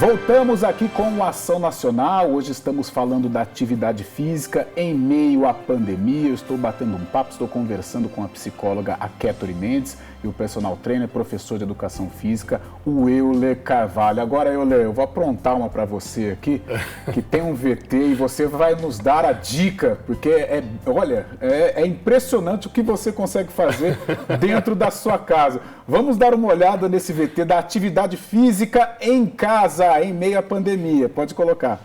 Voltamos aqui com o Ação Nacional. Hoje estamos falando da atividade física em meio à pandemia. Eu estou batendo um papo, estou conversando com a psicóloga Kétori Mendes e o personal trainer, professor de educação física, o Euler Carvalho. Agora, Euler, eu vou aprontar uma para você aqui, que tem um VT e você vai nos dar a dica, porque é impressionante o que você consegue fazer dentro da sua casa. Vamos dar uma olhada nesse VT da atividade física em casa, em meio à pandemia. Pode colocar.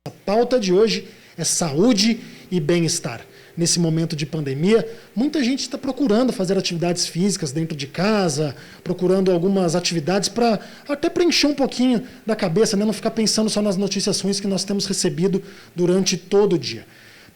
A pauta de hoje é saúde e bem-estar. Nesse momento de pandemia, muita gente está procurando fazer atividades físicas dentro de casa, procurando algumas atividades para até preencher um pouquinho da cabeça, né? Não ficar pensando só nas notícias ruins que nós temos recebido durante todo o dia.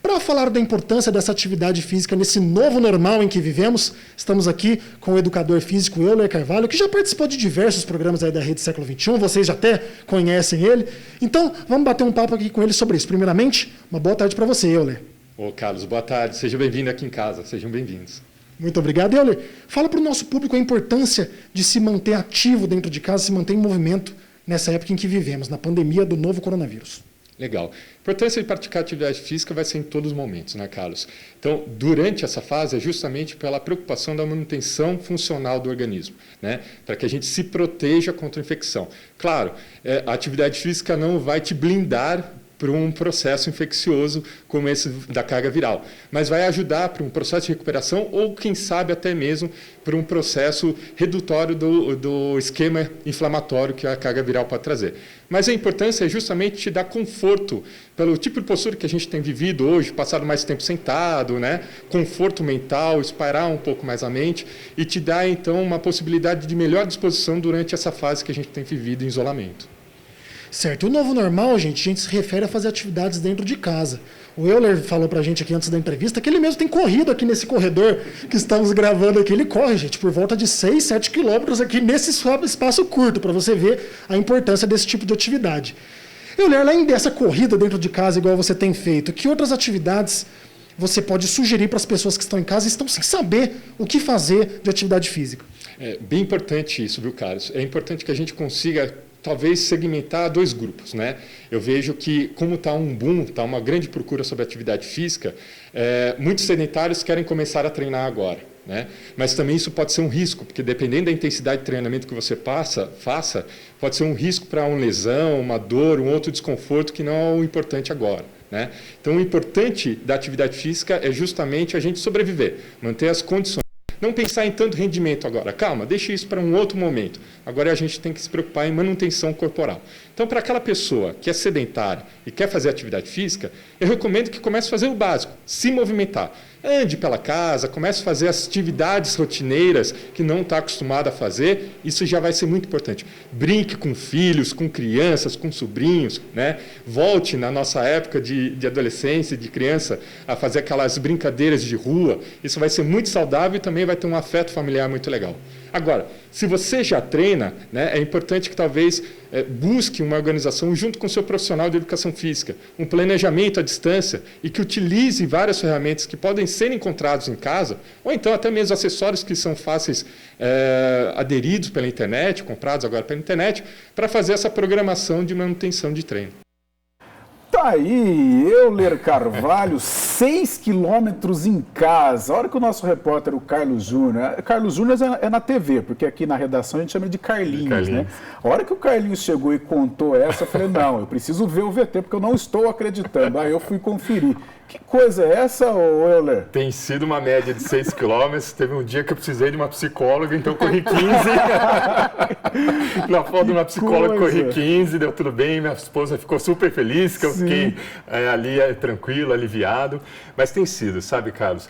Para falar da importância dessa atividade física nesse novo normal em que vivemos, estamos aqui com o educador físico Euler Carvalho, que já participou de diversos programas aí da Rede Século XXI, vocês já até conhecem ele. Então, vamos bater um papo aqui com ele sobre isso. Primeiramente, uma boa tarde para você, Euler. Ô, Carlos, boa tarde. Seja bem-vindo aqui em casa. Sejam bem-vindos. Muito obrigado. Euler, fala para o nosso público a importância de se manter ativo dentro de casa, se manter em movimento nessa época em que vivemos, na pandemia do novo coronavírus. Legal. A importância de praticar atividade física vai ser em todos os momentos, né, Carlos? Então, durante essa fase, é justamente pela preocupação da manutenção funcional do organismo, né? Para que a gente se proteja contra a infecção. Claro, a atividade física não vai te blindar para um processo infeccioso como esse da carga viral, mas vai ajudar para um processo de recuperação ou, quem sabe, até mesmo para um processo redutório do esquema inflamatório que a carga viral pode trazer. Mas a importância é justamente te dar conforto, pelo tipo de postura que a gente tem vivido hoje, passado mais tempo sentado, né? Conforto mental, espairar um pouco mais a mente e te dar, então, uma possibilidade de melhor disposição durante essa fase que a gente tem vivido em isolamento. Certo. E o novo normal, a gente se refere a fazer atividades dentro de casa. O Euler falou pra gente aqui antes da entrevista que ele mesmo tem corrido aqui nesse corredor que estamos gravando aqui. Ele corre, gente, por volta de 6, 7 quilômetros aqui nesse espaço curto, para você ver a importância desse tipo de atividade. Euler, além dessa corrida dentro de casa, igual você tem feito, que outras atividades você pode sugerir para as pessoas que estão em casa e estão sem saber o que fazer de atividade física? É bem importante isso, viu, Carlos? É importante que a gente consiga talvez segmentar dois grupos, né? Eu vejo que, como está um boom, está uma grande procura sobre atividade física, muitos sedentários querem começar a treinar agora, né? Mas também isso pode ser um risco, porque dependendo da intensidade de treinamento que você faça, pode ser um risco para uma lesão, uma dor, um outro desconforto que não é o importante agora, né? Então, o importante da atividade física é justamente a gente sobreviver, manter as condições. Não pensar em tanto rendimento agora. Calma, deixa isso para um outro momento. Agora a gente tem que se preocupar em manutenção corporal. Então, para aquela pessoa que é sedentária e quer fazer atividade física, eu recomendo que comece a fazer o básico, se movimentar. Ande pela casa, comece a fazer as atividades rotineiras que não está acostumado a fazer, isso já vai ser muito importante. Brinque com filhos, com crianças, com sobrinhos, né? Volte na nossa época de adolescência, de criança, a fazer aquelas brincadeiras de rua, isso vai ser muito saudável e também vai ter um afeto familiar muito legal. Agora, se você já treina, né, é importante que talvez busque uma organização junto com o seu profissional de educação física, um planejamento à distância e que utilize várias ferramentas que podem ser encontrados em casa, ou então até mesmo acessórios que são fáceis aderidos pela internet, comprados agora pela internet, para fazer essa programação de manutenção de treino. Tá aí, Euler Carvalho, 6 quilômetros em casa. A hora que o nosso repórter, o Carlos Júnior é na TV, porque aqui na redação a gente chama de Carlinhos, né? A hora que o Carlinhos chegou e contou essa, eu falei, não, eu preciso ver o VT, porque eu não estou acreditando. Aí eu fui conferir. Que coisa é essa, Euler? Tem sido uma média de 6 quilômetros. Teve um dia que eu precisei de uma psicóloga, então eu corri 15. Na foto de uma psicóloga, corri 15, deu tudo bem. Minha esposa ficou super feliz, que eu fiquei ali tranquilo, aliviado. Mas tem sido, sabe, Carlos?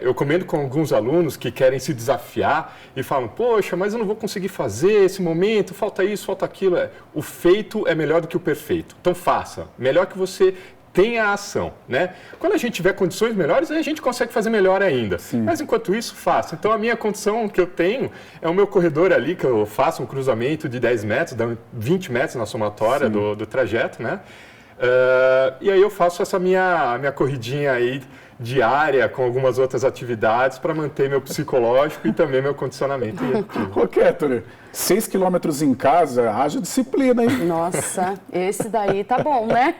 Eu comento com alguns alunos que querem se desafiar e falam, poxa, mas eu não vou conseguir fazer esse momento, falta isso, falta aquilo. O feito é melhor do que o perfeito. Então faça. Melhor que você tenha a ação, né? Quando a gente tiver condições melhores, a gente consegue fazer melhor ainda. Sim. Mas enquanto isso, faça. Então a minha condição que eu tenho é o meu corredor ali, que eu faço um cruzamento de 10 metros, dá 20 metros na somatória do trajeto, né? E aí eu faço essa minha corridinha aí diária com algumas outras atividades para manter meu psicológico e também meu condicionamento. Ô, Kéturi, 6 quilômetros em casa, haja disciplina, hein? Nossa, esse daí tá bom, né?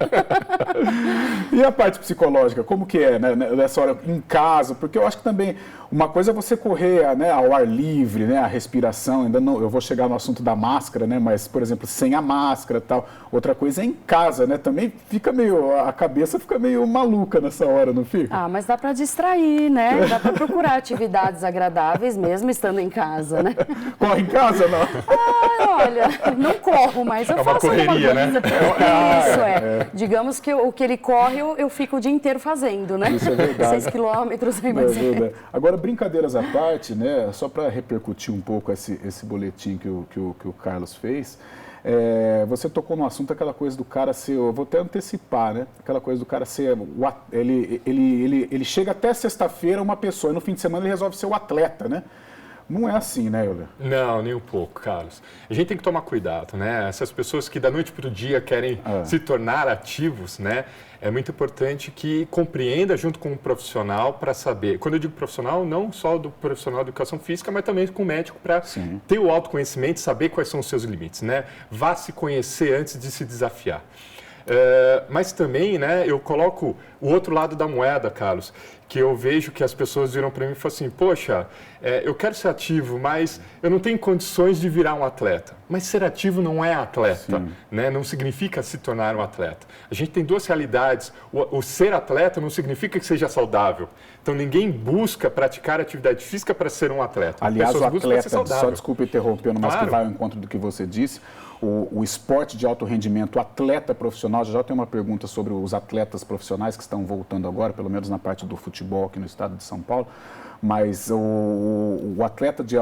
E a parte psicológica, como que é, né, nessa hora em casa? Porque eu acho que também uma coisa é você correr, né, ao ar livre, né, a respiração, ainda não, eu vou chegar no assunto da máscara, né, mas, por exemplo, sem a máscara e tal. Outra coisa é em casa, né, também fica meio, a cabeça fica meio maluca nessa hora, não fica? Ah, mas dá para distrair, né? Dá para procurar atividades agradáveis mesmo estando em casa, né? Corre em casa, não? Ah, olha, não corro, mas eu faço correria, alguma coisa. né? Isso é. Digamos que o que ele corre, eu fico o dia inteiro fazendo, né? Isso é verdade. 6 quilômetros aí mais ou menos. Agora, brincadeiras à parte, né, só para repercutir um pouco esse boletim que o Carlos fez, você tocou no assunto, aquela coisa do cara ser, eu vou até antecipar, né, aquela coisa do cara ser, ele chega até sexta-feira uma pessoa e no fim de semana ele resolve ser o atleta, né? Não é assim, né, Euler? Não, nem um pouco, Carlos. A gente tem que tomar cuidado, né? Essas pessoas que da noite para o dia querem se tornar ativos, né? É muito importante que compreenda junto com um profissional para saber. Quando eu digo profissional, não só do profissional de educação física, mas também com o médico para ter o autoconhecimento e saber quais são os seus limites, né? Vá se conhecer antes de se desafiar. Mas também, né, eu coloco o outro lado da moeda, Carlos, que eu vejo que as pessoas viram para mim e falam assim, poxa, eu quero ser ativo, mas eu não tenho condições de virar um atleta. Mas ser ativo não é atleta, né? Não significa se tornar um atleta. A gente tem duas realidades. O ser atleta não significa que seja saudável. Então, ninguém busca praticar atividade física para ser um atleta. Aliás, o atleta, só desculpa interrompendo, mas que vai ao encontro do que você disse, o esporte de alto rendimento, o atleta profissional, já tem uma pergunta sobre os atletas profissionais que estão voltando agora, pelo menos na parte do futebol aqui no estado de São Paulo, mas o atleta de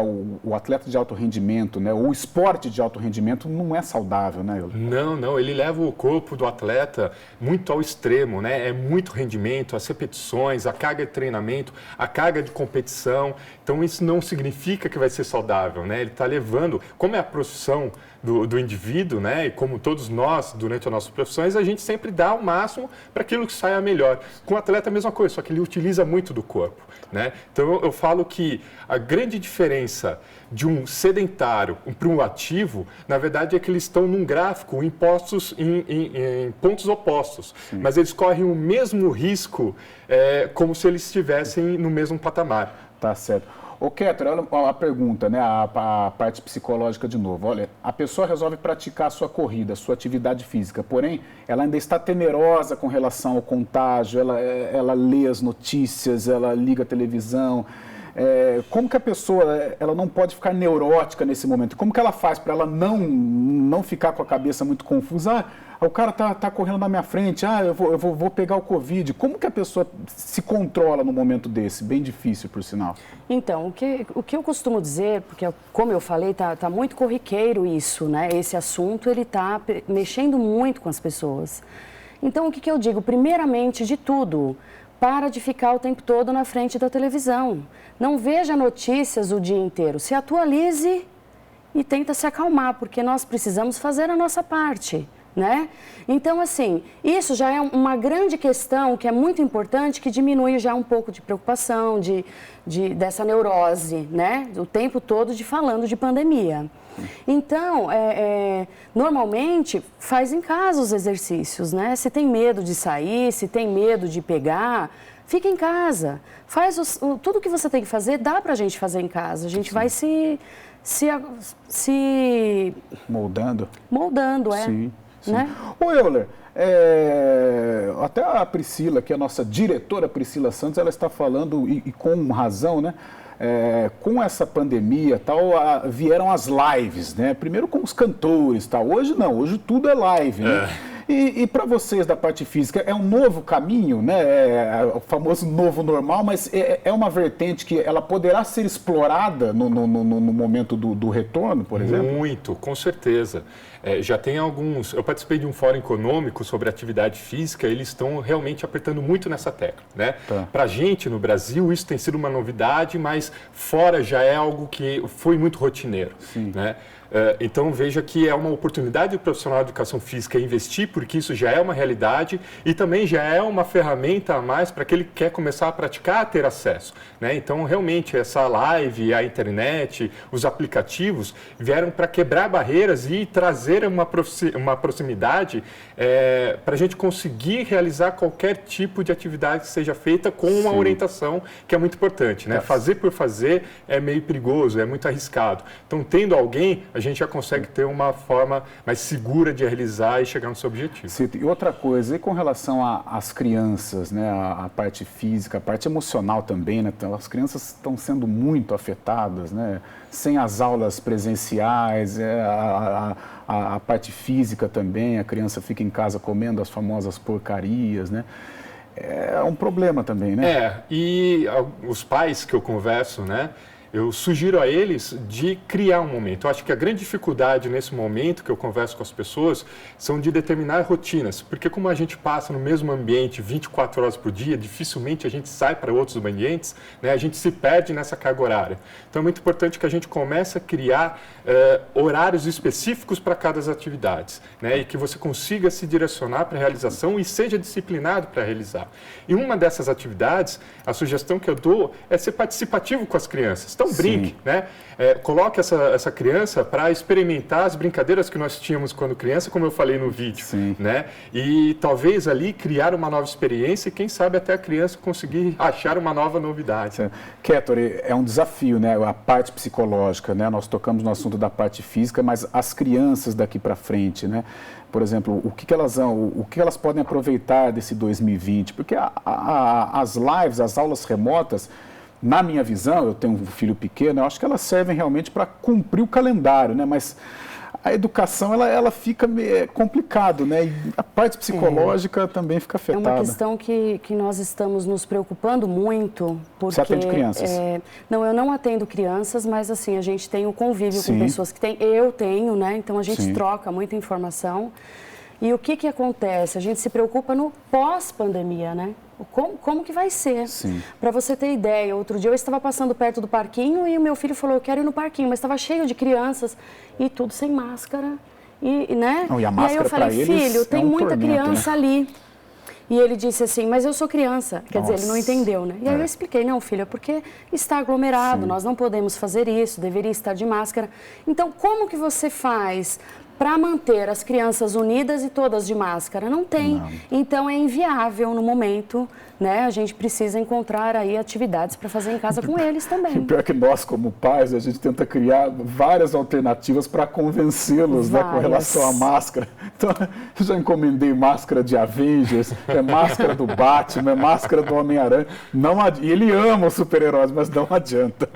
alto rendimento, né, o esporte de alto rendimento não é saudável, né, Euler? Não, ele leva o corpo do atleta muito ao extremo, né? É muito rendimento, as repetições, a carga de treinamento, a carga de competição. Então isso não significa que vai ser saudável, né? Ele está levando, como é a profissão do indivíduo, né? E como todos nós, durante as nossas profissões, a gente sempre dá o máximo para aquilo que saia melhor. Com o atleta a mesma coisa, só que ele utiliza muito do corpo, né? Então eu falo que a grande diferença de um sedentário para um ativo, na verdade é que eles estão num gráfico em pontos opostos, mas eles correm o mesmo risco como se eles estivessem no mesmo patamar. Tá certo. Ô, Kéturi, olha a pergunta, né? A parte psicológica de novo. Olha, a pessoa resolve praticar a sua corrida, a sua atividade física, porém, ela ainda está temerosa com relação ao contágio, ela lê as notícias, ela liga a televisão. Como que a pessoa ela não pode ficar neurótica nesse momento? Como que ela faz para ela não ficar com a cabeça muito confusa? O cara tá correndo na minha frente, eu vou pegar o Covid. Como que a pessoa se controla no momento desse? Bem difícil, por sinal. Então, o que eu costumo dizer, porque como eu falei, tá muito corriqueiro isso, né? Esse assunto, ele tá mexendo muito com as pessoas. Então, o que eu digo? Primeiramente de tudo, para de ficar o tempo todo na frente da televisão. Não veja notícias o dia inteiro. Se atualize e tenta se acalmar, porque nós precisamos fazer a nossa parte, né? Então, assim, isso já é uma grande questão que é muito importante, que diminui já um pouco de preocupação, dessa neurose, né? O tempo todo falando de pandemia. Então, normalmente, faz em casa os exercícios, né? Se tem medo de sair, se tem medo de pegar, fica em casa. Faz tudo que você tem que fazer, dá pra gente fazer em casa. A gente vai se moldando. Sim. Né? Ô, Euler, até a Priscila, que é a nossa diretora Priscila Santos, ela está falando, e com razão, né? Com essa pandemia tal, vieram as lives, né? Primeiro com os cantores, tal. Hoje não, hoje tudo é live, né? E para vocês da parte física, é um novo caminho, né? O famoso novo normal, mas é uma vertente que ela poderá ser explorada no momento do retorno, por exemplo? Muito, com certeza. Já tem alguns... Eu participei de um fórum econômico sobre atividade física, eles estão realmente apertando muito nessa tecla, né? Tá. Para a gente, no Brasil, isso tem sido uma novidade, mas fora já é algo que foi muito rotineiro, né? Então, veja que é uma oportunidade do profissional de educação física investir, porque isso já é uma realidade e também já é uma ferramenta a mais para aquele que quer começar a praticar, a ter acesso, né? Então, realmente, essa live, a internet, os aplicativos vieram para quebrar barreiras e trazer uma proximidade para a gente conseguir realizar qualquer tipo de atividade que seja feita com uma orientação que é muito importante, né? Fazer por fazer é meio perigoso, é muito arriscado. Então, tendo alguém, a gente já consegue ter uma forma mais segura de realizar e chegar no seu objetivo. Sim, e outra coisa, e com relação às crianças, né, a parte física, a parte emocional também, né? Então, as crianças estão sendo muito afetadas, né? Sem as aulas presenciais, a parte física também, a criança fica em casa comendo as famosas porcarias, né? É um problema também, né? E os pais que eu converso, né? Eu sugiro a eles de criar um momento. Eu acho que a grande dificuldade nesse momento que eu converso com as pessoas são de determinar rotinas, porque como a gente passa no mesmo ambiente 24 horas por dia, dificilmente a gente sai para outros ambientes, né? A gente se perde nessa carga horária. Então é muito importante que a gente comece a criar horários específicos para cada das atividades, né? E que você consiga se direcionar para a realização e seja disciplinado para realizar. E uma dessas atividades, a sugestão que eu dou é ser participativo com as crianças. Então, brinque, né? Coloque essa criança para experimentar as brincadeiras que nós tínhamos quando criança, como eu falei no vídeo, né? E talvez ali criar uma nova experiência e quem sabe até a criança conseguir achar uma nova novidade. Kétori, é um desafio, né? A parte psicológica, né? Nós tocamos no assunto da parte física, mas as crianças daqui para frente, né? Por exemplo, o que elas podem aproveitar desse 2020? Porque as lives, as aulas remotas, na minha visão, eu tenho um filho pequeno, eu acho que elas servem realmente para cumprir o calendário, né? Mas a educação, ela fica complicado, né? E a parte psicológica também fica afetada. É uma questão que nós estamos nos preocupando muito, porque... Você atende crianças? Não, eu não atendo crianças, mas assim, a gente tem o convívio com pessoas que têm, eu tenho, né? Então a gente troca muita informação. E o que acontece? A gente se preocupa no pós-pandemia, né? Como que vai ser? Para você ter ideia, outro dia eu estava passando perto do parquinho e o meu filho falou, eu quero ir no parquinho, mas estava cheio de crianças e tudo sem máscara. Né? Não, e a máscara, aí eu falei, filho, tem muita criança ali. E ele disse assim, mas eu sou criança. Quer dizer, ele não entendeu, né? E aí eu expliquei, não, filho, é porque está aglomerado, nós não podemos fazer isso, deveria estar de máscara. Então, como que você faz para manter as crianças unidas e todas de máscara? Não tem. Então, é inviável no momento, né? A gente precisa encontrar aí atividades para fazer em casa com eles também. E pior que nós, como pais, a gente tenta criar várias alternativas para convencê-los, né, com relação à máscara. Então, eu já encomendei máscara de Avengers, máscara do Batman, máscara do Homem-Aranha. E ele ama os super-heróis, mas não adianta.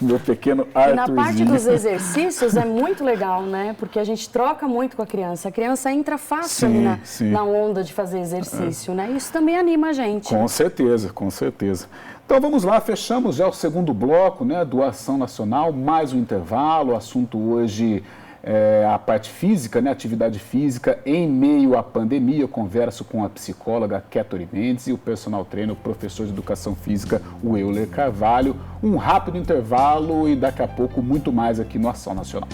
Meu pequeno Arthurzinho. E na parte dos exercícios é muito legal, né? Porque a gente troca muito com a criança. A criança entra fácil na onda de fazer exercício, né? Isso também anima a gente. Com certeza, com certeza. Então vamos lá, fechamos já o segundo bloco, né, do Ação Nacional, mais um intervalo. O assunto hoje é a parte física, né, atividade física em meio à pandemia. Eu converso com a psicóloga Kétori Mendes e o personal trainer, o professor de educação física, o Euler Carvalho. Um rápido intervalo e daqui a pouco muito mais aqui no Ação Nacional.